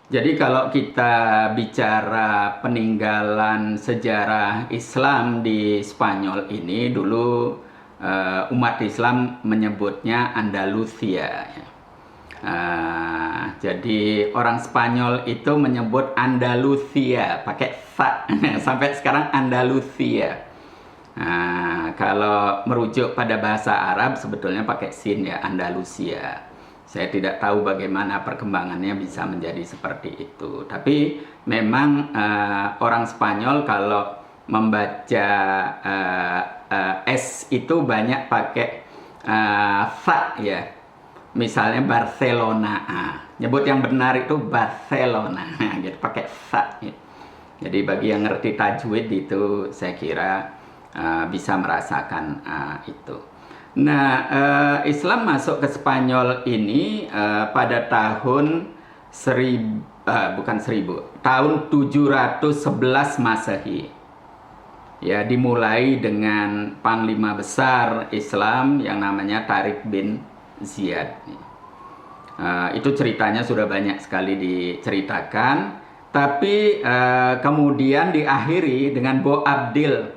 Jadi kalau kita bicara peninggalan sejarah Islam di Spanyol ini dulu umat Islam menyebutnya Andalusia. Ya. Jadi orang Spanyol itu menyebut Andalusia pakai fa sampai sekarang Andalusia. Kalau merujuk pada bahasa Arab sebetulnya pakai sin ya, Andalusia. Saya tidak tahu bagaimana perkembangannya bisa menjadi seperti itu. Tapi memang orang Spanyol kalau membaca S itu banyak pakai fa ya. Misalnya Barcelona, nyebut yang benar itu Barcelona, gitu pakai fa. Ya. Jadi bagi yang ngerti tajwid itu saya kira bisa merasakan itu. Nah, Islam masuk ke Spanyol ini pada tahun tahun 711 Masehi. Ya, dimulai dengan panglima besar Islam yang namanya Tariq bin Ziyad. Itu ceritanya sudah banyak sekali diceritakan, tapi kemudian diakhiri dengan Boabdil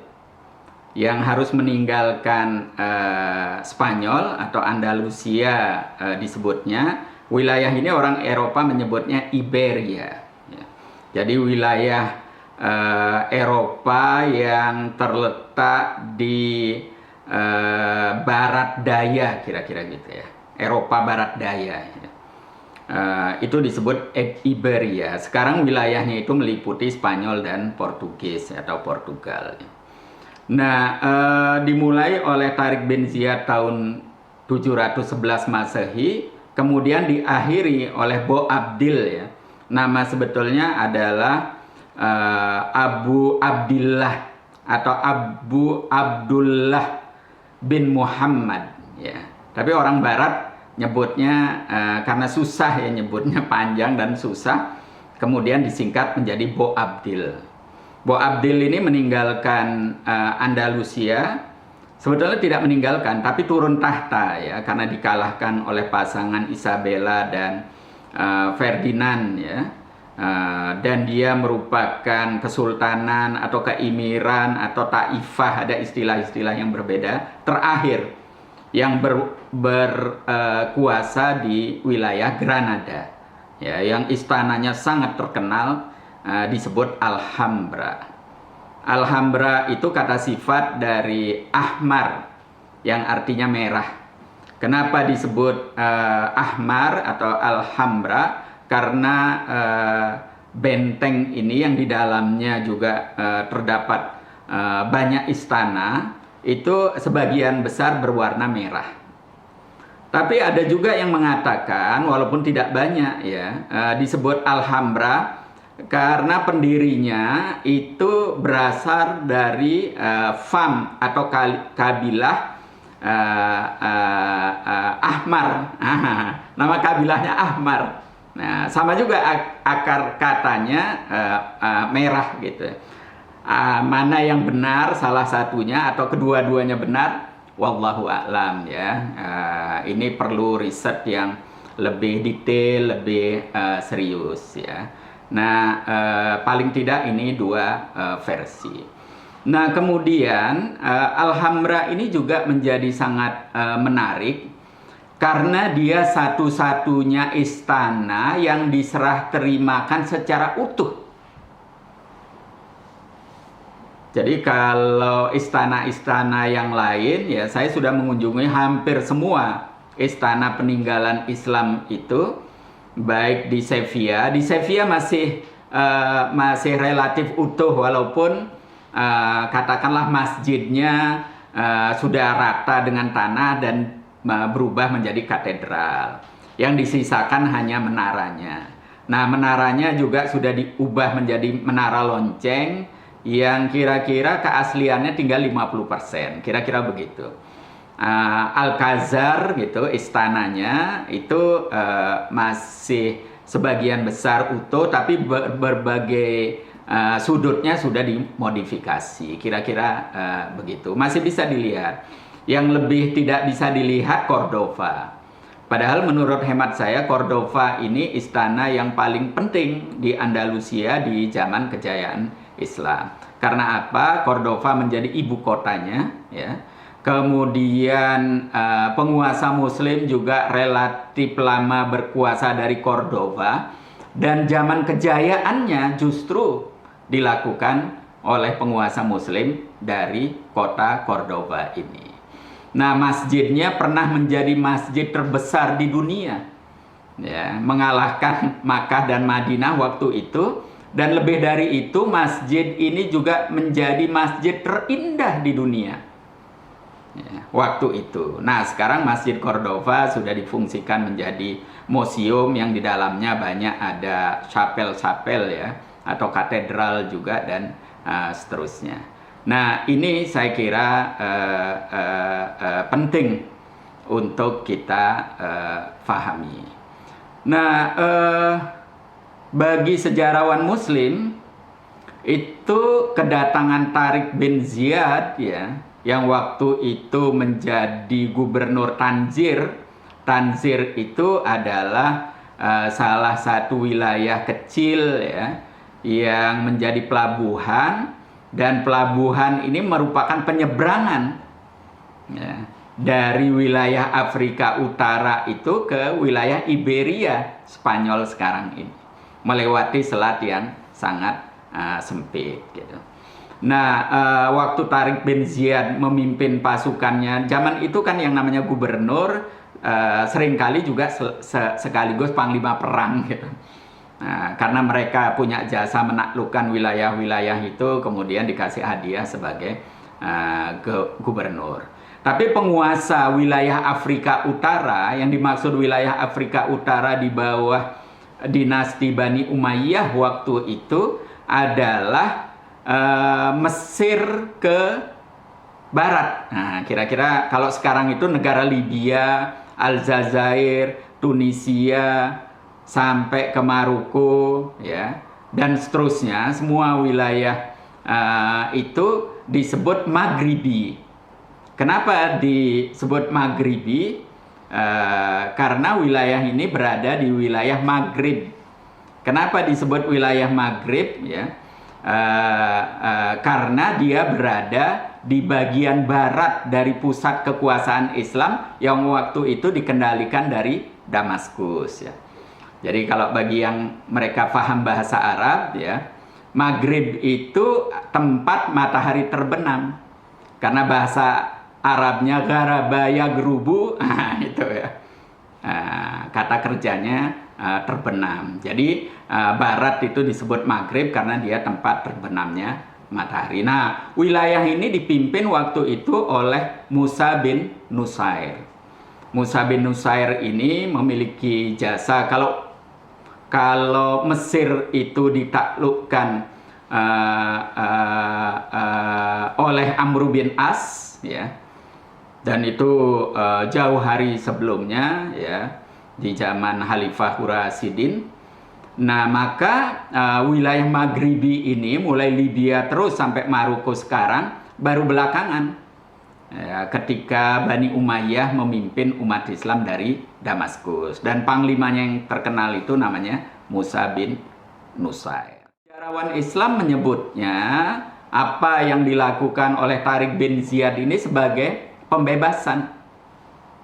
yang harus meninggalkan Spanyol atau Andalusia disebutnya. Wilayah ini orang Eropa menyebutnya Iberia. Ya. Jadi wilayah Eropa yang terletak di barat daya, kira-kira gitu ya. Eropa barat daya. Ya. Itu disebut Iberia. Sekarang wilayahnya itu meliputi Spanyol dan Portugis atau Portugal. Ya. Nah, dimulai oleh Tariq bin Ziyad tahun 711 Masehi, kemudian diakhiri oleh Boabdil ya. Nama sebetulnya adalah Abu Abdillah atau Abu Abdullah bin Muhammad ya. Tapi orang barat nyebutnya karena susah ya, nyebutnya panjang dan susah, kemudian disingkat menjadi Boabdil. Boabdil ini meninggalkan Andalusia, sebetulnya tidak meninggalkan, tapi turun tahta ya, karena dikalahkan oleh pasangan Isabella dan Ferdinand ya. Dan dia merupakan kesultanan atau keimiran atau taifah, ada istilah-istilah yang berbeda, terakhir yang berkuasa di wilayah Granada ya, yang istananya sangat terkenal, disebut Alhambra. Alhambra itu kata sifat dari ahmar yang artinya merah. Kenapa disebut ahmar atau Alhambra? Karena benteng ini yang di dalamnya juga terdapat banyak istana, itu sebagian besar berwarna merah. Tapi ada juga yang mengatakan, walaupun tidak banyak ya, disebut Alhambra karena pendirinya itu berasal dari fam atau kabilah Ahmar. Nama kabilahnya Ahmar. Nah, sama juga akar katanya merah gitu. Mana yang benar, salah satunya atau kedua-duanya benar, wallahu a'lam ya. Ini perlu riset yang lebih detail, lebih serius ya. Nah, paling tidak ini dua versi. Nah, kemudian Alhambra ini juga menjadi sangat menarik karena dia satu-satunya istana yang diserah terimakan secara utuh. Jadi kalau istana-istana yang lain ya, saya sudah mengunjungi hampir semua istana peninggalan Islam itu, baik di Sevilla. Di Sevilla masih relatif utuh, walaupun katakanlah masjidnya sudah rata dengan tanah dan berubah menjadi katedral. Yang disisakan hanya menaranya. Nah, menaranya juga sudah diubah menjadi menara lonceng yang kira-kira keasliannya tinggal 50%, kira-kira begitu. Alcazar gitu, istananya itu masih sebagian besar utuh, tapi berbagai sudutnya sudah dimodifikasi, kira-kira begitu. Masih bisa dilihat. Yang lebih tidak bisa dilihat Cordova. Padahal menurut hemat saya Cordova ini istana yang paling penting di Andalusia di zaman kejayaan Islam. Karena apa? Cordova menjadi ibu kotanya, ya. Kemudian penguasa Muslim juga relatif lama berkuasa dari Cordova, dan zaman kejayaannya justru dilakukan oleh penguasa Muslim dari kota Cordova ini. Nah, masjidnya pernah menjadi masjid terbesar di dunia, ya, mengalahkan Makkah dan Madinah waktu itu, dan lebih dari itu masjid ini juga menjadi masjid terindah di dunia, ya, waktu itu. Nah, sekarang Masjid Cordova sudah difungsikan menjadi museum yang di dalamnya banyak ada chapel-chapel, ya, atau katedral juga, dan seterusnya. Nah, ini saya kira penting untuk kita pahami. Nah, bagi sejarawan Muslim itu kedatangan Tariq bin Ziyad, ya, yang waktu itu menjadi gubernur Tanzir. Tanzir itu adalah salah satu wilayah kecil, ya, yang menjadi pelabuhan. Dan pelabuhan ini merupakan penyeberangan, ya, dari wilayah Afrika Utara itu ke wilayah Iberia, Spanyol sekarang ini, melewati selat yang sangat sempit, gitu. Nah, waktu Tariq bin Ziyad memimpin pasukannya, zaman itu kan yang namanya gubernur seringkali juga sekaligus panglima perang, gitu. Nah, karena mereka punya jasa menaklukkan wilayah-wilayah itu, kemudian dikasih hadiah sebagai gubernur. Tapi penguasa wilayah Afrika Utara, yang dimaksud wilayah Afrika Utara di bawah dinasti Bani Umayyah waktu itu adalah Mesir ke barat. Nah, kira-kira kalau sekarang itu negara Libya, Aljazair, Tunisia, sampai ke Maroko, ya, dan seterusnya, semua wilayah itu disebut Maghribi. Kenapa disebut Maghribi? Karena wilayah ini berada di wilayah Maghrib. Kenapa disebut wilayah Maghrib? Ya, karena dia berada di bagian barat dari pusat kekuasaan Islam yang waktu itu dikendalikan dari Damaskus, ya. Jadi kalau bagi yang mereka paham bahasa Arab, ya, Maghrib itu tempat matahari terbenam. Karena bahasa Arabnya garaba yagrubu, itu, ya. Kata kerjanya terbenam. Jadi barat itu disebut Maghrib karena dia tempat terbenamnya matahari. Nah, wilayah ini dipimpin waktu itu oleh Musa bin Nusair. Musa bin Nusair ini memiliki jasa, kalau Mesir itu ditaklukkan oleh Amr bin As, ya, dan itu jauh hari sebelumnya, ya, di zaman Khalifah Hurasidin. Nah, maka wilayah Maghribi ini mulai Libya terus sampai Maroko sekarang baru belakangan, ya, ketika Bani Umayyah memimpin umat Islam dari Damaskus, dan panglimanya yang terkenal itu namanya Musa bin Nusair. Sejarawan Islam menyebutnya apa yang dilakukan oleh Tariq bin Ziyad ini sebagai pembebasan,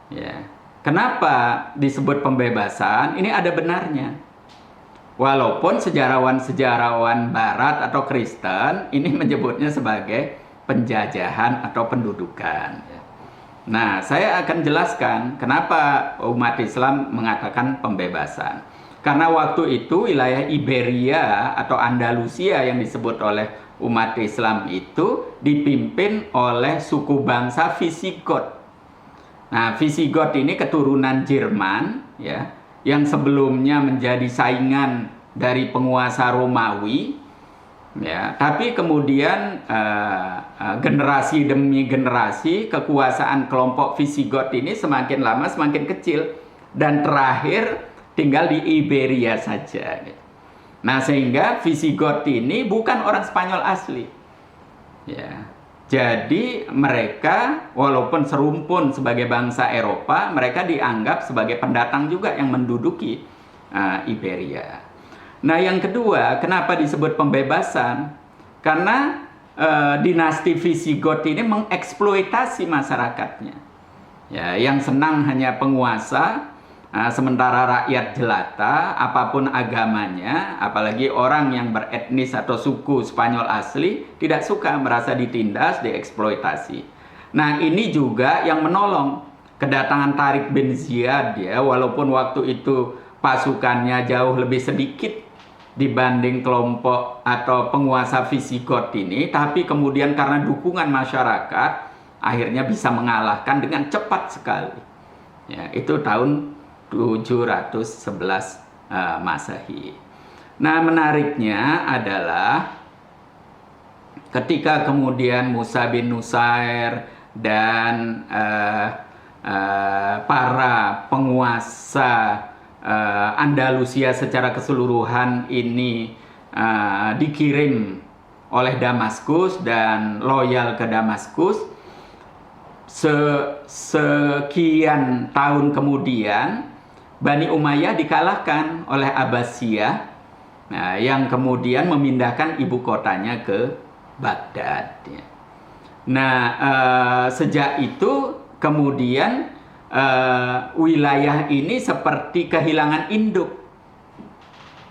ya. Kenapa disebut pembebasan? Ini ada benarnya. Walaupun sejarawan-sejarawan Barat atau Kristen ini menyebutnya sebagai penjajahan atau pendudukan. Nah, saya akan jelaskan kenapa umat Islam mengatakan pembebasan. Karena waktu itu wilayah Iberia atau Andalusia yang disebut oleh umat Islam itu dipimpin oleh suku bangsa Visigot. Nah, Visigot ini keturunan Jerman, ya, yang sebelumnya menjadi saingan dari penguasa Romawi, ya, tapi kemudian generasi demi generasi kekuasaan kelompok Visigot ini semakin lama semakin kecil, dan terakhir tinggal di Iberia saja. Nah, sehingga Visigot ini bukan orang Spanyol asli, ya. Jadi mereka walaupun serumpun sebagai bangsa Eropa, mereka dianggap sebagai pendatang juga yang menduduki Iberia. Nah, yang kedua, kenapa disebut pembebasan? Karena dinasti Visigoth ini mengeksploitasi masyarakatnya. Ya, yang senang hanya penguasa, sementara rakyat jelata, apapun agamanya, apalagi orang yang beretnis atau suku Spanyol asli, tidak suka, merasa ditindas, dieksploitasi. Nah, ini juga yang menolong kedatangan Tariq bin Ziyad, ya, walaupun waktu itu pasukannya jauh lebih sedikit dibanding kelompok atau penguasa Visigoth ini, tapi kemudian karena dukungan masyarakat, akhirnya bisa mengalahkan dengan cepat sekali. Ya, itu tahun 711 Masehi. Nah, menariknya adalah ketika kemudian Musa bin Nusair dan para penguasa Andalusia secara keseluruhan ini dikirim oleh Damaskus dan loyal ke Damaskus, sekian tahun kemudian Bani Umayyah dikalahkan oleh Abbasiyah, yang kemudian memindahkan ibu kotanya ke Baghdad. Nah, sejak itu kemudian wilayah ini seperti kehilangan induk.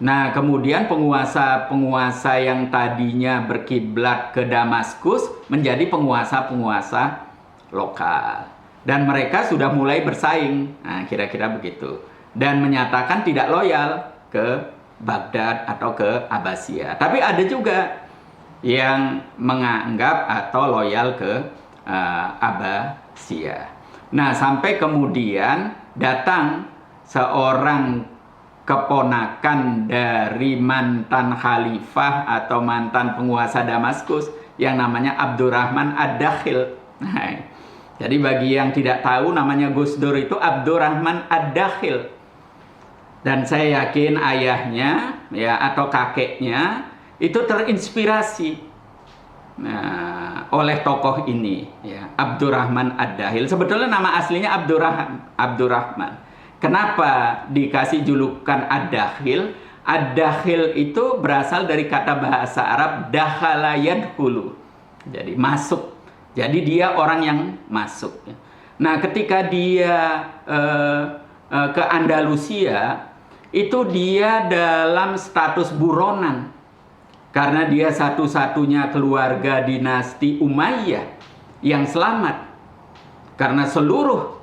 Nah, kemudian penguasa-penguasa yang tadinya berkiblat ke Damaskus menjadi penguasa-penguasa lokal. Dan mereka sudah mulai bersaing. Nah, kira-kira begitu. Dan menyatakan tidak loyal ke Baghdad atau ke Abbasiyah. Tapi ada juga yang menganggap atau loyal ke Abbasiyah. Nah, sampai kemudian datang seorang keponakan dari mantan khalifah atau mantan penguasa Damaskus yang namanya Abdurrahman Ad-Dakhil. Nah, jadi bagi yang tidak tahu, namanya Gus Dur itu Abdurrahman Ad-Dakhil. Dan saya yakin ayahnya ya atau kakeknya itu terinspirasi oleh tokoh ini, ya, Abdurrahman Ad-Dakhil. Sebetulnya nama aslinya Abdurrahman. Kenapa dikasih julukan Ad-Dakhil? Ad-Dakhil itu berasal dari kata bahasa Arab dakhala yadkhulu. Jadi masuk. Jadi dia orang yang masuk. Nah, ketika dia ke Andalusia, itu dia dalam status buronan. Karena dia satu-satunya keluarga dinasti Umayyah yang selamat. Karena seluruh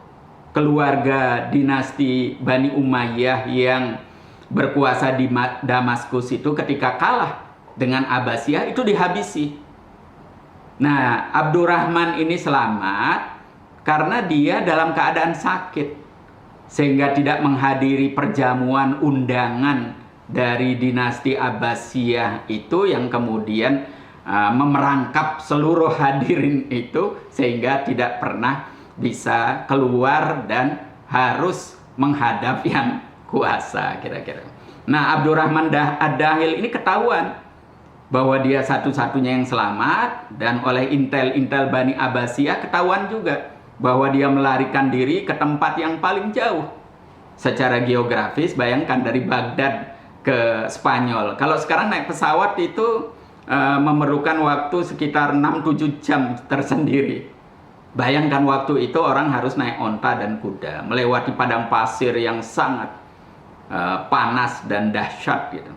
keluarga dinasti Bani Umayyah yang berkuasa di Damaskus itu ketika kalah dengan Abbasiyah itu dihabisi. Nah, Abdurrahman ini selamat karena dia dalam keadaan sakit, sehingga tidak menghadiri perjamuan undangan dari dinasti Abbasiyah itu yang kemudian memerangkap seluruh hadirin itu, sehingga tidak pernah bisa keluar dan harus menghadap yang kuasa, kira-kira. Nah, Abdurrahman Ad-Dakhil ini ketahuan bahwa dia satu-satunya yang selamat, dan oleh intel-intel Bani Abbasiyah ketahuan juga bahwa dia melarikan diri ke tempat yang paling jauh secara geografis. Bayangkan dari Baghdad ke Spanyol, kalau sekarang naik pesawat itu memerlukan waktu sekitar 6-7 jam tersendiri. Bayangkan waktu itu orang harus naik onta dan kuda, melewati padang pasir yang sangat panas dan dahsyat gitu.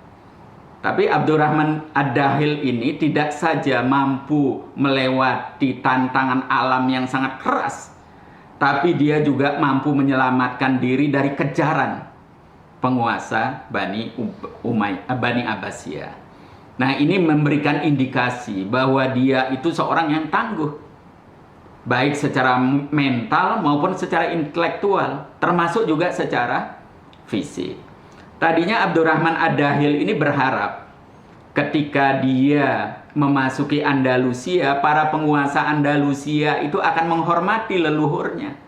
Tapi Abdurrahman Ad-Dakhil ini tidak saja mampu melewati tantangan alam yang sangat keras, tapi dia juga mampu menyelamatkan diri dari kejaran penguasa Bani Abbasiyah. Nah, ini memberikan indikasi bahwa dia itu seorang yang tangguh, baik secara mental maupun secara intelektual, termasuk juga secara fisik. Tadinya Abdurrahman Ad-Dakhil ini berharap ketika dia memasuki Andalusia, para penguasa Andalusia itu akan menghormati leluhurnya,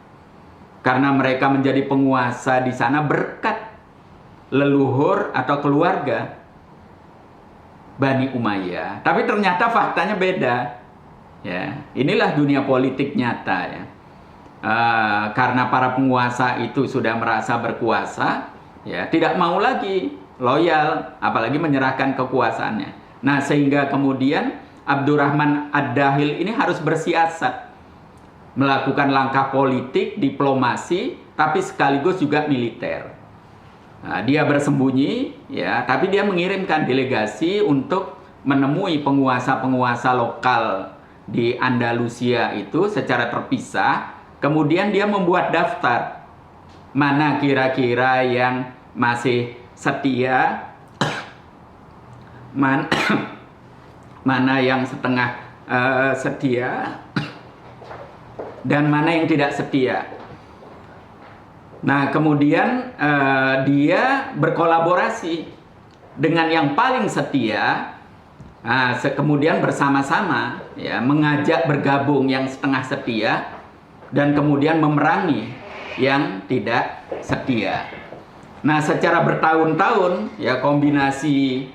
karena mereka menjadi penguasa di sana berkat leluhur atau keluarga Bani Umayyah. Tapi ternyata faktanya beda. Ya, inilah dunia politik nyata ya. Karena para penguasa itu sudah merasa berkuasa, ya tidak mau lagi loyal, apalagi menyerahkan kekuasaannya. Nah, sehingga kemudian Abdurrahman Ad-Dakhil ini harus bersiasat, melakukan langkah politik, diplomasi, tapi sekaligus juga militer. Nah, dia bersembunyi, ya, tapi dia mengirimkan delegasi untuk menemui penguasa-penguasa lokal di Andalusia itu secara terpisah. Kemudian dia membuat daftar mana kira-kira yang masih setia, mana yang setengah setia, dan mana yang tidak setia. Nah, kemudian dia berkolaborasi dengan yang paling setia. Kemudian bersama-sama ya mengajak bergabung yang setengah setia, dan kemudian memerangi yang tidak setia. Nah, secara bertahun-tahun ya kombinasi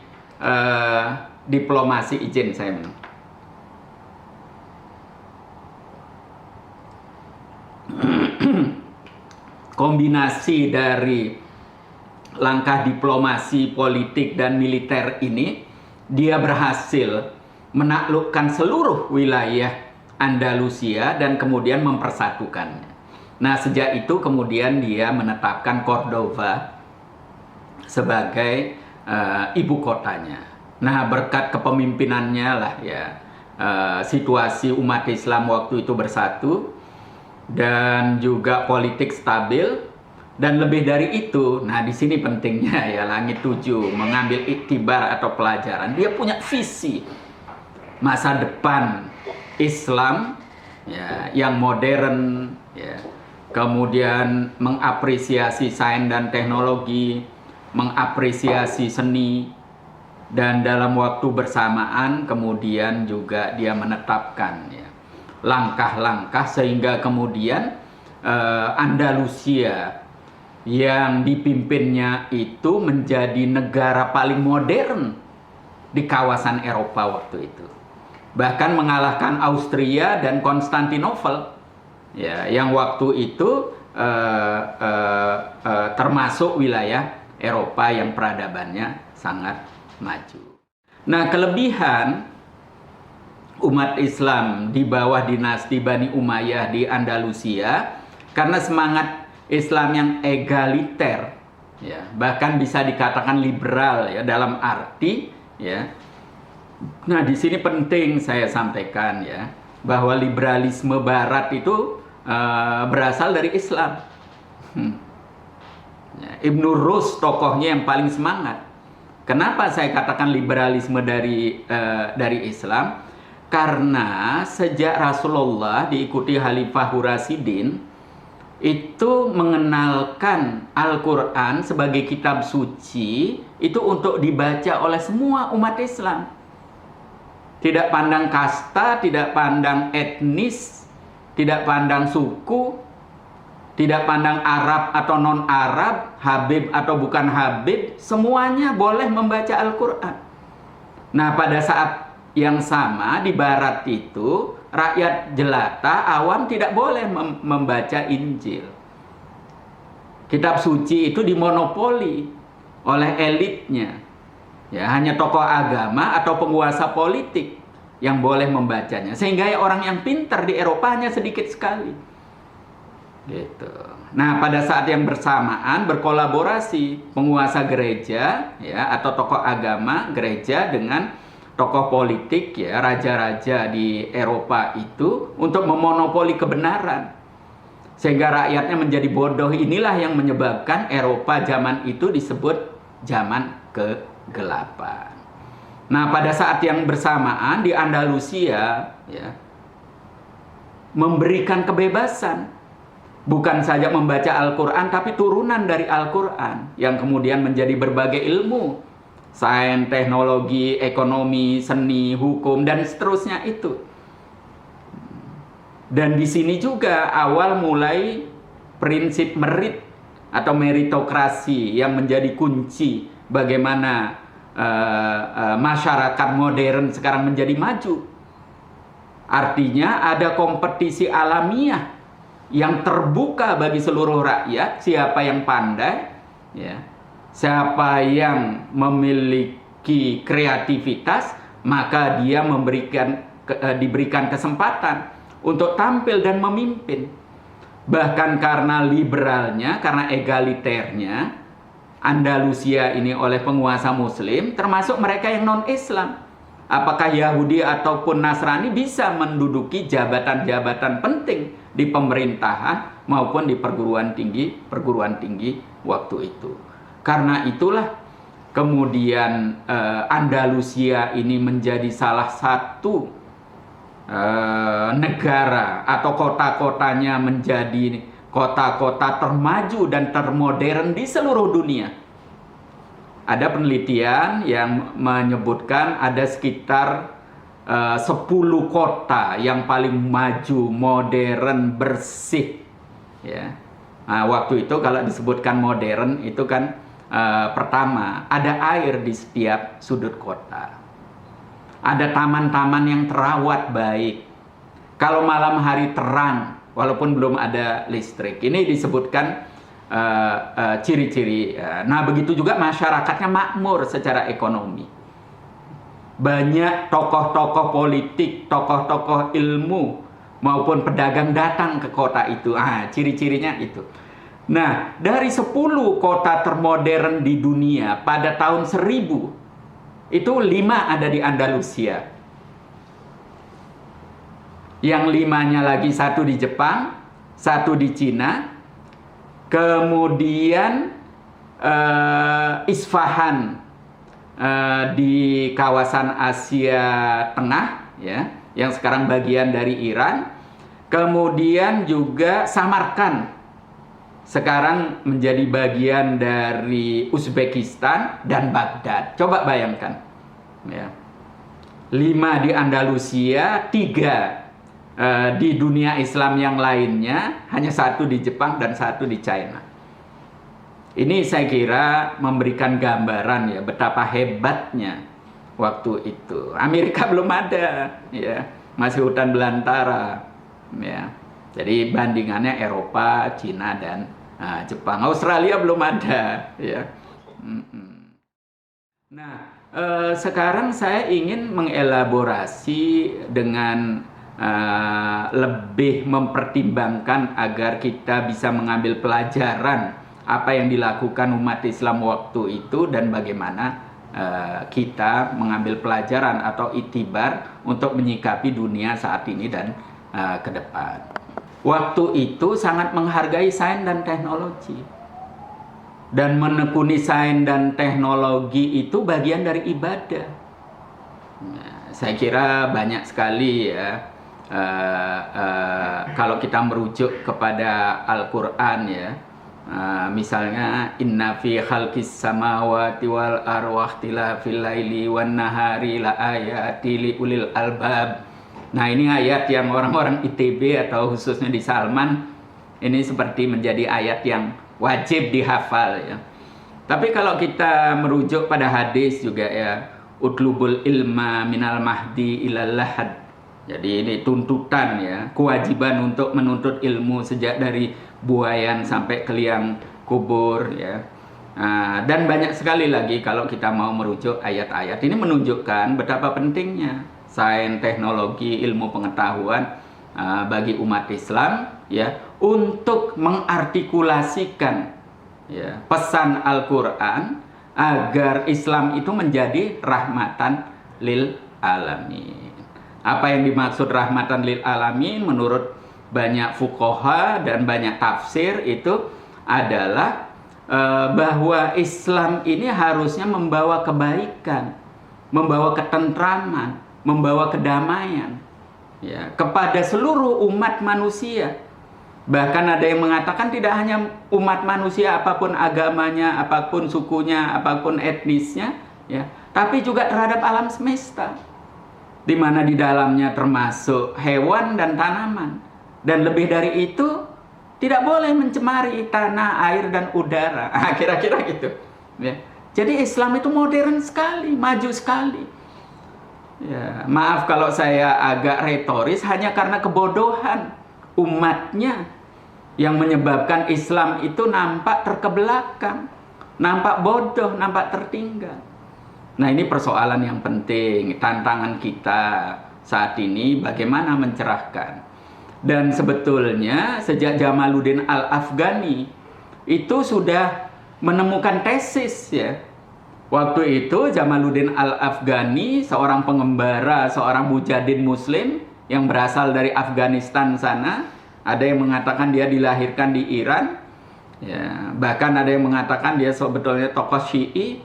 diplomasi, izin saya kombinasi dari langkah diplomasi, politik, dan militer ini, dia berhasil menaklukkan seluruh wilayah Andalusia dan kemudian mempersatukannya. Nah, sejak itu kemudian dia menetapkan Cordova sebagai ibu kotanya. Nah, berkat kepemimpinannya lah ya situasi umat Islam waktu itu bersatu dan juga politik stabil. Dan lebih dari itu, nah di sini pentingnya ya Langit 7 mengambil iktibar atau pelajaran. Dia punya visi masa depan Islam ya, yang modern ya. Kemudian mengapresiasi sains dan teknologi, mengapresiasi seni, dan dalam waktu bersamaan kemudian juga dia menetapkan ya langkah-langkah sehingga kemudian Andalusia yang dipimpinnya itu menjadi negara paling modern di kawasan Eropa waktu itu. Bahkan mengalahkan Austria dan Konstantinopel ya, yang waktu itu termasuk wilayah Eropa yang peradabannya sangat maju. Nah, kelebihan umat Islam di bawah dinasti Bani Umayyah di Andalusia karena semangat Islam yang egaliter ya, bahkan bisa dikatakan liberal ya dalam arti ya. Nah, di sini penting saya sampaikan ya bahwa liberalisme barat itu berasal dari Islam. Ya, Ibn Rus tokohnya yang paling semangat. Kenapa saya katakan liberalisme dari Islam? Karena sejak Rasulullah diikuti Khalifah Rasyidin itu mengenalkan Al-Quran sebagai kitab suci itu untuk dibaca oleh semua umat Islam. Tidak pandang kasta, tidak pandang etnis, tidak pandang suku, tidak pandang Arab atau non-Arab, Habib atau bukan Habib, semuanya boleh membaca Al-Quran. Nah, pada saat yang sama di barat itu rakyat jelata awam tidak boleh membaca Injil. Kitab suci itu dimonopoli oleh elitnya. Ya, hanya tokoh agama atau penguasa politik yang boleh membacanya. Sehingga orang yang pintar di Eropa hanya sedikit sekali. Gitu. Nah, pada saat yang bersamaan berkolaborasi penguasa gereja ya atau tokoh agama gereja dengan tokoh politik ya, raja-raja di Eropa itu untuk memonopoli kebenaran. Sehingga rakyatnya menjadi bodoh. Inilah yang menyebabkan Eropa zaman itu disebut zaman kegelapan. Nah, pada saat yang bersamaan di Andalusia ya memberikan kebebasan. Bukan saja membaca Al-Quran, tapi turunan dari Al-Quran yang kemudian menjadi berbagai ilmu. Sains, teknologi, ekonomi, seni, hukum, dan seterusnya itu. Dan di sini juga awal mulai prinsip merit atau meritokrasi yang menjadi kunci bagaimana masyarakat modern sekarang menjadi maju. Artinya ada kompetisi alamiah yang terbuka bagi seluruh rakyat. Siapa yang pandai, ya, siapa yang memiliki kreativitas, maka dia diberikan kesempatan untuk tampil dan memimpin. Bahkan karena liberalnya, karena egaliternya Andalusia ini oleh penguasa Muslim, termasuk mereka yang non-Islam, apakah Yahudi ataupun Nasrani, bisa menduduki jabatan-jabatan penting di pemerintahan maupun di perguruan tinggi waktu itu. Karena itulah kemudian Andalusia ini menjadi salah satu negara atau kota-kotanya menjadi kota-kota termaju dan termodern di seluruh dunia. Ada penelitian yang menyebutkan ada sekitar 10 kota yang paling maju, modern, bersih. Ya. Nah, waktu itu kalau disebutkan modern itu kan pertama, ada air di setiap sudut kota. Ada taman-taman yang terawat baik. Kalau malam hari terang, walaupun belum ada listrik. Ini disebutkan ciri-ciri. Nah, begitu juga masyarakatnya makmur secara ekonomi. Banyak tokoh-tokoh politik, tokoh-tokoh ilmu maupun pedagang datang ke kota itu. Ciri-cirinya itu. Nah, dari 10 kota termodern di dunia pada tahun 1000, itu 5 ada di Andalusia. Yang 5-nya lagi, 1 di Jepang, 1 di Cina, kemudian Isfahan di kawasan Asia Tengah, ya, yang sekarang bagian dari Iran. Kemudian juga Samarkand, sekarang menjadi bagian dari Uzbekistan, dan Baghdad. Coba bayangkan, ya. 5 di Andalusia, 3 di dunia Islam yang lainnya, hanya 1 di Jepang dan 1 di China. Ini saya kira memberikan gambaran, ya, betapa hebatnya waktu itu. Amerika belum ada, ya, masih hutan belantara, ya. Jadi bandingannya Eropa, Cina, dan Jepang. Australia belum ada, ya. Nah, sekarang saya ingin mengelaborasi dengan lebih mempertimbangkan agar kita bisa mengambil pelajaran apa yang dilakukan umat Islam waktu itu, dan bagaimana kita mengambil pelajaran atau itibar untuk menyikapi dunia saat ini dan ke depan. Waktu itu sangat menghargai sains dan teknologi, dan menekuni sains dan teknologi itu bagian dari ibadah. Nah, saya kira banyak sekali, ya, kalau kita merujuk kepada Al-Quran, ya, misalnya inna fi khalqis samawati wal arwahtilafil laili wan nahari la ayati li ulil albab. Nah, ini ayat yang orang-orang ITB atau khususnya di Salman ini seperti menjadi ayat yang wajib dihafal, ya. Tapi kalau kita merujuk pada hadis juga, ya, utlubul ilma minal mahdi ilal lahad. Jadi ini tuntutan, ya, kewajiban untuk menuntut ilmu sejak dari buayan sampai ke liang kubur, ya. Dan banyak sekali lagi kalau kita mau merujuk ayat-ayat. Ini menunjukkan betapa pentingnya sains, teknologi, ilmu pengetahuan bagi umat Islam, ya, untuk mengartikulasikan, ya, pesan Al-Quran agar Islam itu menjadi rahmatan lil alamin. Apa yang dimaksud rahmatan lil alamin menurut banyak fuqaha dan banyak tafsir itu adalah bahwa Islam ini harusnya membawa kebaikan, membawa ketentraman, membawa kedamaian, ya, kepada seluruh umat manusia. Bahkan ada yang mengatakan tidak hanya umat manusia, apapun agamanya, apapun sukunya, apapun etnisnya, ya, tapi juga terhadap alam semesta, di mana di dalamnya termasuk hewan dan tanaman. Dan lebih dari itu, tidak boleh mencemari tanah, air, dan udara. Kira-kira gitu, ya. Jadi Islam itu modern sekali, maju sekali, Ya, maaf kalau saya agak retoris, hanya karena kebodohan umatnya yang menyebabkan Islam itu nampak terkebelakang, nampak bodoh, nampak tertinggal. Nah, ini persoalan yang penting, tantangan kita saat ini bagaimana mencerahkan. Dan sebetulnya sejak Jamaluddin Al-Afghani itu sudah menemukan tesis ya. Waktu itu Jamaluddin Al-Afghani, seorang pengembara, seorang mujahidin muslim yang berasal dari Afghanistan sana. Ada yang mengatakan dia dilahirkan di Iran, ya, bahkan ada yang mengatakan dia sebetulnya tokoh Syi'i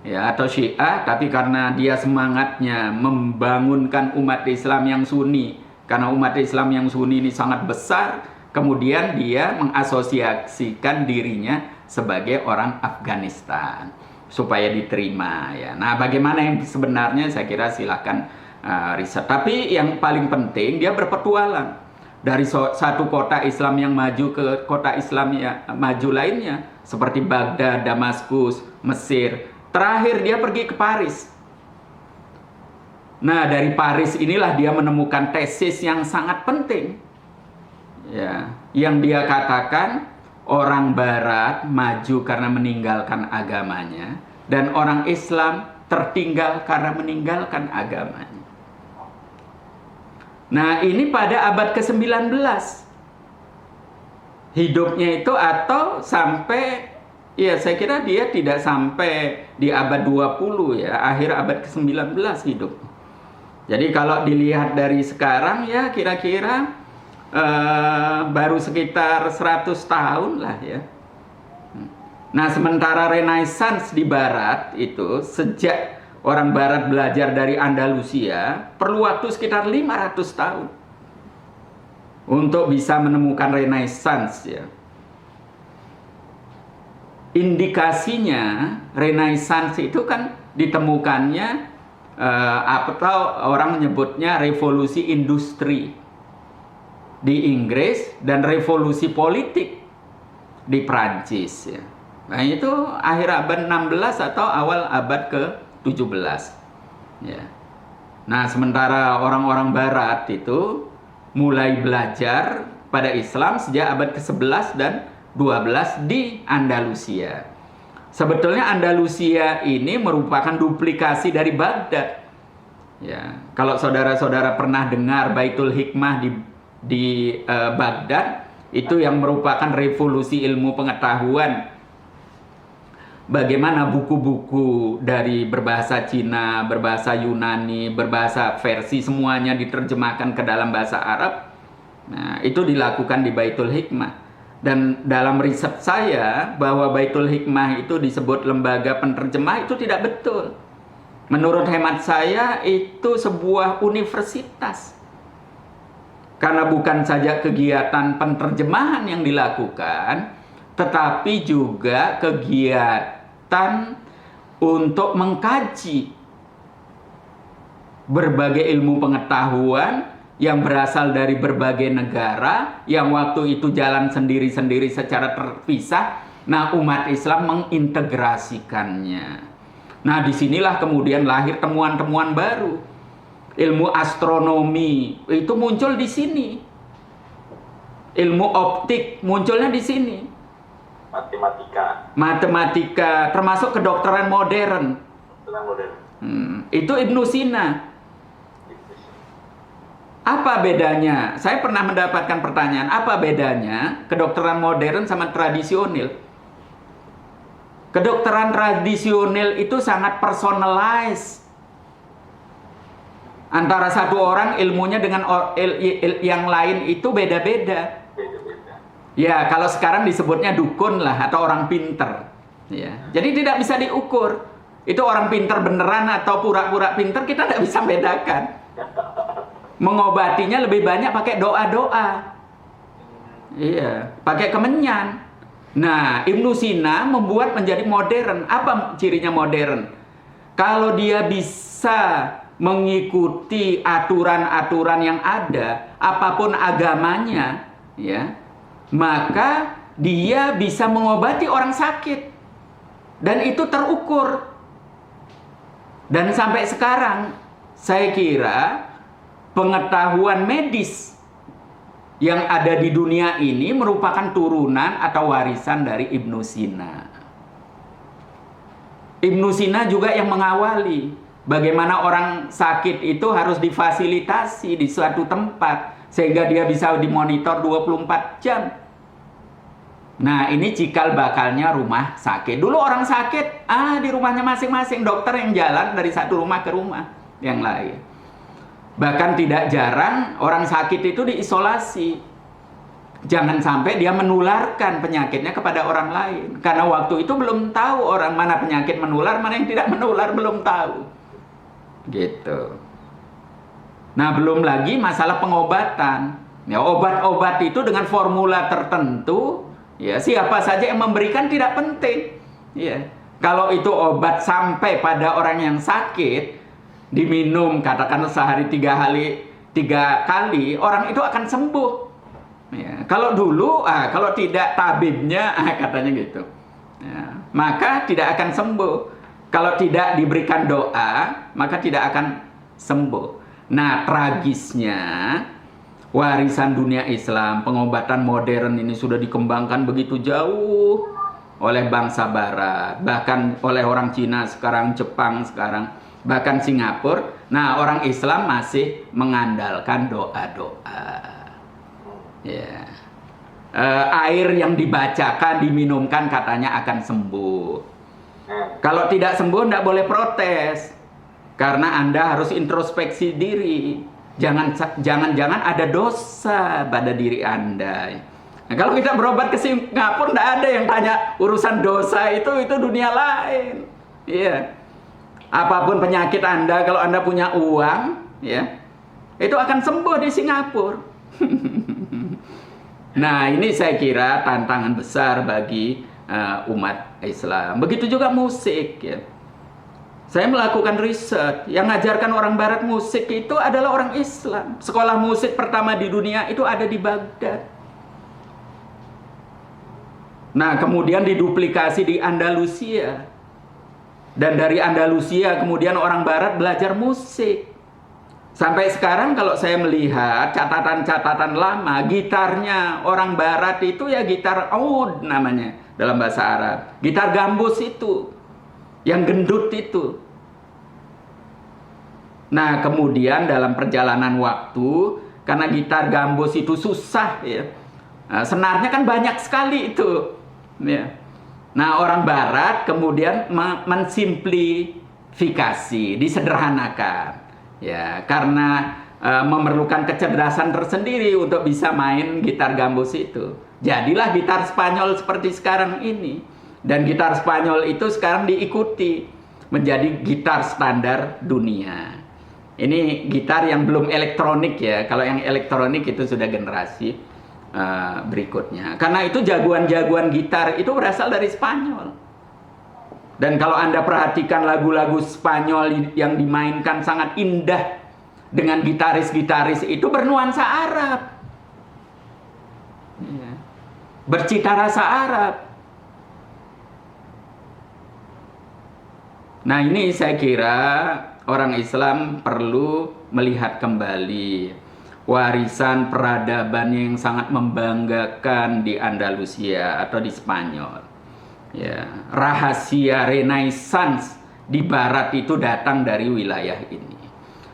ya, atau Syiah, tapi karena dia semangatnya membangunkan umat Islam yang Sunni, karena umat Islam yang Sunni ini sangat besar, kemudian dia mengasosiasikan dirinya sebagai orang Afghanistan supaya diterima ya. Nah, bagaimana yang sebenarnya saya kira silahkan riset. Tapi yang paling penting dia berpetualang dari satu kota Islam yang maju ke kota Islam yang maju lainnya seperti Baghdad, Damaskus, Mesir. Terakhir dia pergi ke Paris. Nah, dari Paris inilah dia menemukan tesis yang sangat penting. Ya, yang dia katakan orang Barat maju karena meninggalkan agamanya dan orang Islam tertinggal karena meninggalkan agamanya. Nah, ini pada abad ke-19. Hidupnya itu atau sampai, ya saya kira dia tidak sampai di abad 20 ya, akhir abad ke-19 hidup. Jadi kalau dilihat dari sekarang ya kira-kira baru sekitar 100 tahun lah ya. Nah, sementara Renaissance di Barat itu sejak orang Barat belajar dari Andalusia perlu waktu sekitar 500 tahun untuk bisa menemukan Renaissance ya. Indikasinya Renaissance itu kan ditemukannya atau orang menyebutnya revolusi industri di Inggris dan revolusi politik di Prancis ya. Nah, itu akhir abad 16 atau awal abad ke-17 ya. Nah, sementara orang-orang Barat itu mulai belajar pada Islam sejak abad ke-11 dan 12 di Andalusia. Sebetulnya Andalusia ini merupakan duplikasi dari Baghdad. Ya, kalau saudara-saudara pernah dengar Baitul Hikmah di Baghdad, itu yang merupakan revolusi ilmu pengetahuan. Bagaimana buku-buku dari berbahasa Cina, berbahasa Yunani, berbahasa Versi semuanya diterjemahkan ke dalam bahasa Arab. Nah, itu dilakukan di Baitul Hikmah. Dan dalam riset saya bahwa Baitul Hikmah itu disebut lembaga penerjemah itu tidak betul. Menurut hemat saya itu sebuah universitas. Karena bukan saja kegiatan penerjemahan yang dilakukan, tetapi juga kegiatan untuk mengkaji berbagai ilmu pengetahuan yang berasal dari berbagai negara, yang waktu itu jalan sendiri-sendiri secara terpisah. Nah, umat Islam mengintegrasikannya. Nah, disinilah kemudian lahir temuan-temuan baru. Ilmu astronomi itu muncul di sini. Ilmu optik munculnya di sini. Matematika, termasuk kedokteran modern. Itu Ibnu Sina. Apa bedanya? Saya pernah mendapatkan pertanyaan, apa bedanya kedokteran modern sama tradisional? Kedokteran tradisional itu sangat personalized. Antara satu orang ilmunya dengan yang lain itu beda-beda. Ya, kalau sekarang disebutnya dukun lah atau orang pinter. Ya, jadi tidak bisa diukur. Itu orang pinter beneran atau pura-pura pinter, kita tidak bisa bedakan. Mengobatinya lebih banyak pakai doa-doa. Iya, pakai kemenyan. Nah, Ibnu Sina membuat menjadi modern. Apa cirinya modern? Kalau dia bisa mengikuti aturan-aturan yang ada, apapun agamanya, ya, maka dia bisa mengobati orang sakit. Dan itu terukur. Dan sampai sekarang saya kira pengetahuan medis yang ada di dunia ini merupakan turunan atau warisan dari Ibnu Sina. Ibnu Sina juga yang mengawali bagaimana orang sakit itu harus difasilitasi di suatu tempat sehingga dia bisa dimonitor 24 jam. Nah, ini cikal bakalnya rumah sakit. Dulu orang sakit, di rumahnya masing-masing, dokter yang jalan dari satu rumah ke rumah yang lain. Bahkan tidak jarang orang sakit itu diisolasi. Jangan sampai dia menularkan penyakitnya kepada orang lain. Karena waktu itu belum tahu orang mana penyakit menular, mana yang tidak menular, belum tahu. Gitu. Nah, belum lagi masalah pengobatan. Ya, obat-obat itu dengan formula tertentu, ya siapa saja yang memberikan tidak penting. Ya. Kalau itu obat sampai pada orang yang sakit, diminum katakanlah sehari 3 kali, orang itu akan sembuh. Ya, kalau dulu, kalau tidak tabibnya, katanya gitu, ya, maka tidak akan sembuh. Kalau tidak diberikan doa, maka tidak akan sembuh. Nah, tragisnya warisan dunia Islam, pengobatan modern ini sudah dikembangkan begitu jauh oleh bangsa Barat, bahkan oleh orang Cina sekarang, Jepang sekarang, bahkan Singapura. Nah, orang Islam masih mengandalkan doa-doa. Ya. Air yang dibacakan, diminumkan katanya akan sembuh. Kalau tidak sembuh, tidak boleh protes. Karena Anda harus introspeksi diri. Jangan-jangan ada dosa pada diri Anda. Nah, kalau kita berobat ke Singapura, tidak ada yang tanya urusan dosa itu dunia lain. Iya. Apapun penyakit Anda, kalau Anda punya uang, ya, itu akan sembuh di Singapura. Nah, ini saya kira tantangan besar bagi umat Islam. Begitu juga musik, ya. Saya melakukan riset, yang mengajarkan orang Barat musik itu adalah orang Islam. Sekolah musik pertama di dunia itu ada di Baghdad. Nah, kemudian diduplikasi di Andalusia. Dan dari Andalusia kemudian orang Barat belajar musik. Sampai sekarang kalau saya melihat catatan-catatan lama, gitarnya orang Barat itu ya gitar oud namanya dalam bahasa Arab. Gitar gambus itu, yang gendut itu. Nah, kemudian dalam perjalanan waktu, karena gitar gambus itu susah, ya, senarnya kan banyak sekali itu. Ya. Nah, orang Barat kemudian mensimplifikasi, disederhanakan. Ya, karena memerlukan kecerdasan tersendiri untuk bisa main gitar gambus itu. Jadilah gitar Spanyol seperti sekarang ini. Dan gitar Spanyol itu sekarang diikuti menjadi gitar standar dunia. Ini gitar yang belum elektronik, ya. Kalau yang elektronik itu sudah generasi berikutnya. Karena itu jagoan-jagoan gitar itu berasal dari Spanyol. Dan kalau Anda perhatikan lagu-lagu Spanyol yang dimainkan sangat indah dengan gitaris-gitaris itu bernuansa Arab. Ya. Bercita rasa Arab. Nah, ini saya kira orang Islam perlu melihat kembali warisan peradaban yang sangat membanggakan di Andalusia atau di Spanyol. Ya, rahasia Renaissance di Barat itu datang dari wilayah ini.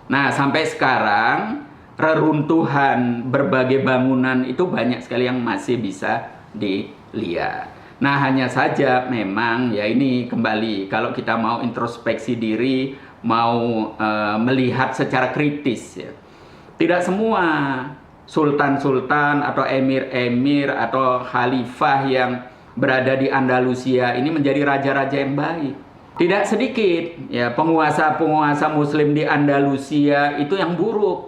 Nah, sampai sekarang reruntuhan berbagai bangunan itu banyak sekali yang masih bisa dilihat. Nah, hanya saja memang ya ini kembali kalau kita mau introspeksi diri, mau melihat secara kritis, ya. Tidak semua sultan-sultan atau emir-emir atau khalifah yang berada di Andalusia ini menjadi raja-raja yang baik. Tidak sedikit ya penguasa-penguasa muslim di Andalusia itu yang buruk.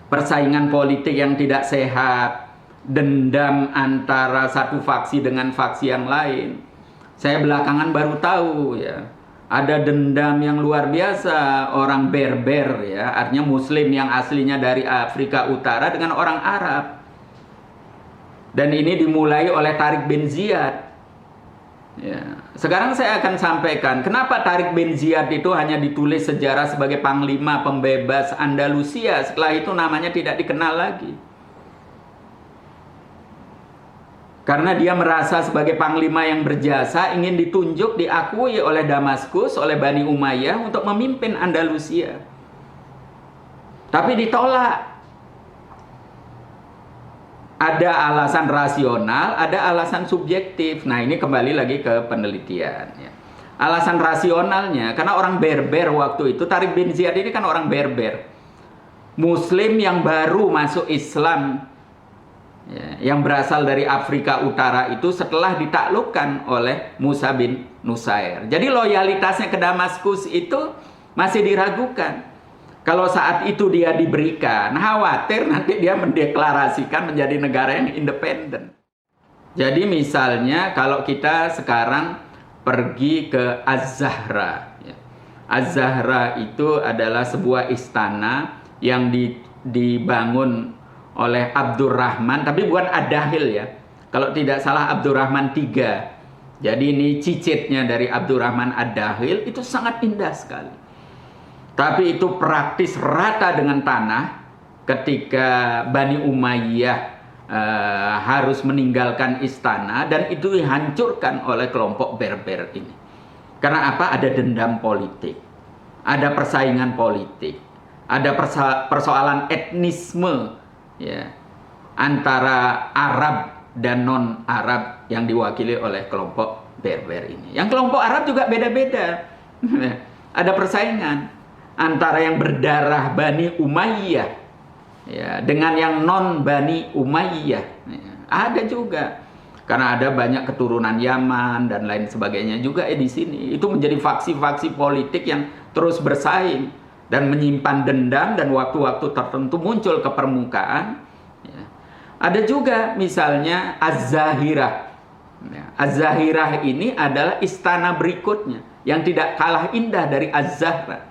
Persaingan politik yang tidak sehat, dendam antara satu faksi dengan faksi yang lain. Saya belakangan baru tahu, ya, ada dendam yang luar biasa orang Berber, ya, artinya muslim yang aslinya dari Afrika Utara dengan orang Arab. Dan ini dimulai oleh Tariq bin Ziyad. Ya. Sekarang saya akan sampaikan kenapa Tariq bin Ziyad itu hanya ditulis sejarah sebagai panglima pembebas Andalusia. Setelah itu namanya tidak dikenal lagi. Karena dia merasa sebagai panglima yang berjasa, ingin ditunjuk, diakui oleh Damaskus, oleh Bani Umayyah untuk memimpin Andalusia. Tapi ditolak. Ada alasan rasional, ada alasan subjektif. Nah, ini kembali lagi ke penelitian. Ya. Alasan rasionalnya, karena orang Berber waktu itu, Tariq bin Ziyad ini kan orang Berber. Muslim yang baru masuk Islam, ya, yang berasal dari Afrika Utara itu setelah ditaklukkan oleh Musa bin Nusair. Jadi loyalitasnya ke Damaskus itu masih diragukan. Kalau saat itu dia diberikan, khawatir nanti dia mendeklarasikan menjadi negara yang independen. Jadi misalnya kalau kita sekarang pergi ke Az-Zahra. Ya. Az-Zahra itu adalah sebuah istana yang dibangun oleh Abdurrahman, tapi bukan Ad-Dahil ya. Kalau tidak salah Abdurrahman III. Jadi ini cicitnya dari Abdurrahman Ad-Dahil, itu sangat indah sekali. Tapi itu praktis rata dengan tanah ketika Bani Umayyah harus meninggalkan istana, dan itu dihancurkan oleh kelompok Berber ini. Karena apa? Ada dendam politik, ada persaingan politik, ada persoalan etnisme ya, antara Arab dan non-Arab yang diwakili oleh kelompok Berber ini. Yang kelompok Arab juga beda-beda. Ada persaingan antara yang berdarah Bani Umayyah ya, dengan yang non Bani Umayyah. Ya, ada juga. Karena ada banyak keturunan Yaman dan lain sebagainya juga di sini. Itu menjadi faksi-faksi politik yang terus bersaing dan menyimpan dendam, dan waktu-waktu tertentu muncul ke permukaan. Ya. Ada juga misalnya Az-Zahirah. Ya, Az-Zahirah ini adalah istana berikutnya yang tidak kalah indah dari Az-Zahra.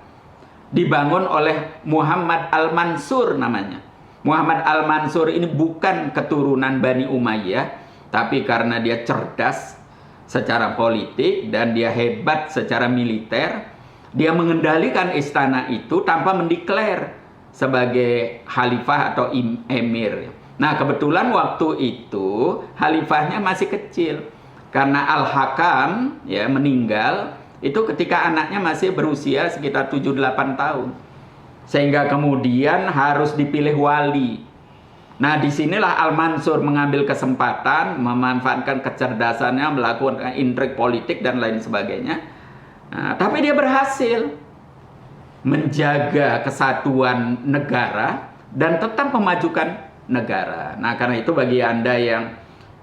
Dibangun oleh Muhammad Al-Mansur namanya. Muhammad Al-Mansur ini bukan keturunan Bani Umayyah, tapi karena dia cerdas secara politik dan dia hebat secara militer, dia mengendalikan istana itu tanpa mendeklar sebagai khalifah atau emir. Nah, kebetulan waktu itu khalifahnya masih kecil. Karena Al-Hakam ya meninggal itu ketika anaknya masih berusia sekitar 7-8 tahun. Sehingga kemudian harus dipilih wali. Nah, disinilah Al-Mansur mengambil kesempatan, memanfaatkan kecerdasannya, melakukan intrik politik dan lain sebagainya. Nah, tapi dia berhasil menjaga kesatuan negara dan tetap memajukan negara. Nah, karena itu bagi Anda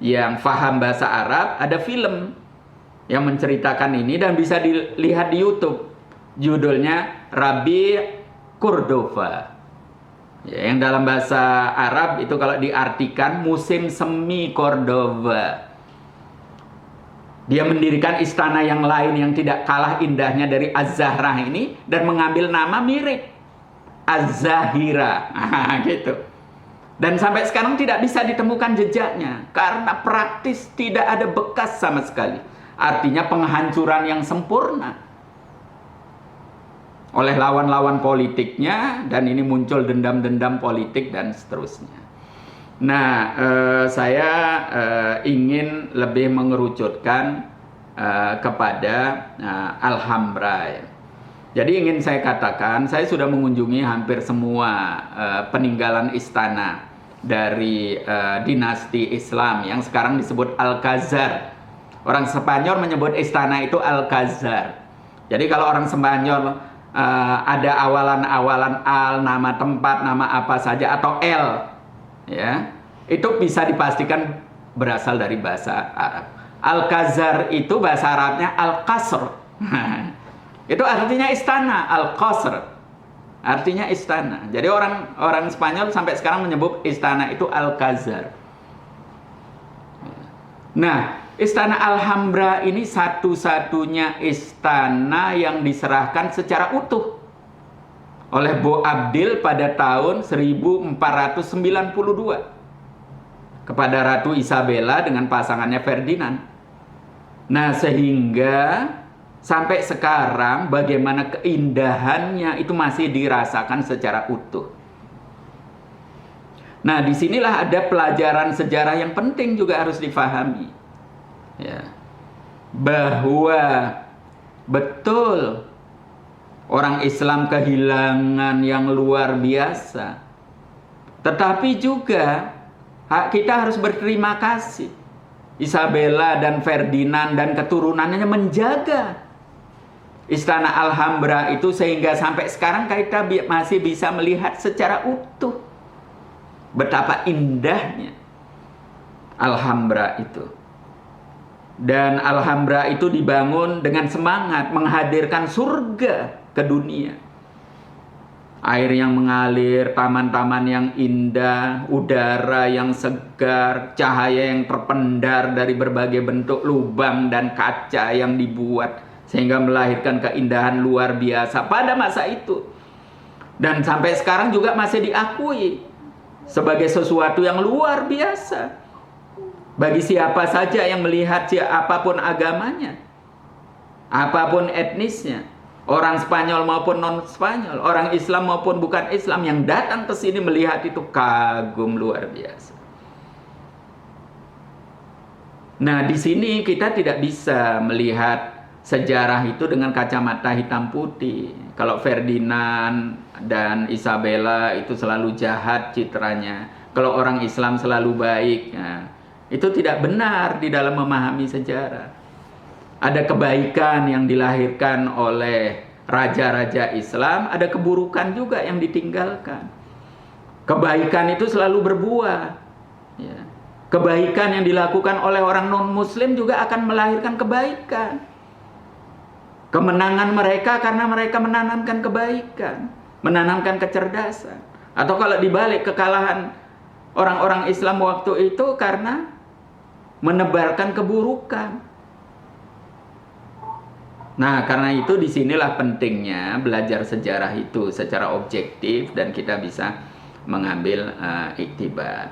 yang paham bahasa Arab, ada film yang menceritakan ini dan bisa dilihat di YouTube. Judulnya Rabi Cordova. Ya, yang dalam bahasa Arab itu kalau diartikan musim semi Cordova. Dia mendirikan istana yang lain yang tidak kalah indahnya dari Az-Zahra ini dan mengambil nama mirip, Az-Zahira. Gitu. Dan sampai sekarang tidak bisa ditemukan jejaknya karena praktis tidak ada bekas sama sekali. Artinya penghancuran yang sempurna oleh lawan-lawan politiknya, dan ini muncul dendam-dendam politik dan seterusnya. Nah, saya ingin lebih mengerucutkan kepada Alhambra. Jadi ingin saya katakan, saya sudah mengunjungi hampir semua peninggalan istana dari dinasti Islam yang sekarang disebut Alcazar. Orang Spanyol menyebut istana itu Alcazar. Jadi kalau orang Spanyol ada awalan-awalan al, nama tempat, nama apa saja, atau L, ya, itu bisa dipastikan berasal dari bahasa Arab. Alcazar itu bahasa Arabnya Al-Qasr. Itu artinya istana. Al-Qasr artinya istana. Jadi orang Spanyol sampai sekarang menyebut istana itu Alcazar. Nah, istana Alhambra ini satu-satunya istana yang diserahkan secara utuh oleh Boabdil pada tahun 1492 kepada Ratu Isabella dengan pasangannya Ferdinand. Nah, sehingga sampai sekarang bagaimana keindahannya itu masih dirasakan secara utuh. Nah, disinilah ada pelajaran sejarah yang penting juga harus difahami. Ya. Bahwa betul orang Islam kehilangan yang luar biasa. Tetapi juga kita harus berterima kasih. Isabella dan Ferdinand dan keturunannya menjaga Istana Alhambra itu sehingga sampai sekarang kita masih bisa melihat secara utuh betapa indahnya Alhambra itu. Dan Alhambra itu dibangun dengan semangat menghadirkan surga ke dunia. Air yang mengalir, taman-taman yang indah, udara yang segar, cahaya yang terpendar dari berbagai bentuk lubang dan kaca yang dibuat sehingga melahirkan keindahan luar biasa pada masa itu. Dan sampai sekarang juga masih diakui sebagai sesuatu yang luar biasa bagi siapa saja yang melihat, apapun agamanya, apapun etnisnya, orang Spanyol maupun non-Spanyol, orang Islam maupun bukan Islam yang datang ke sini melihat itu kagum luar biasa. Nah, di sini kita tidak bisa melihat sejarah itu dengan kacamata hitam putih. Kalau Ferdinand dan Isabella itu selalu jahat citranya, kalau orang Islam selalu baik, nah, itu tidak benar di dalam memahami sejarah. Ada kebaikan yang dilahirkan oleh raja-raja Islam, ada keburukan juga yang ditinggalkan. Kebaikan itu selalu berbuah. Ya. Kebaikan yang dilakukan oleh orang non-Muslim juga akan melahirkan kebaikan. Kemenangan mereka karena mereka menanamkan kebaikan, menanamkan kecerdasan. Atau kalau dibalik, kekalahan orang-orang Islam waktu itu karena menebarkan keburukan. Nah, karena itu disinilah pentingnya belajar sejarah itu secara objektif dan kita bisa mengambil iktibar.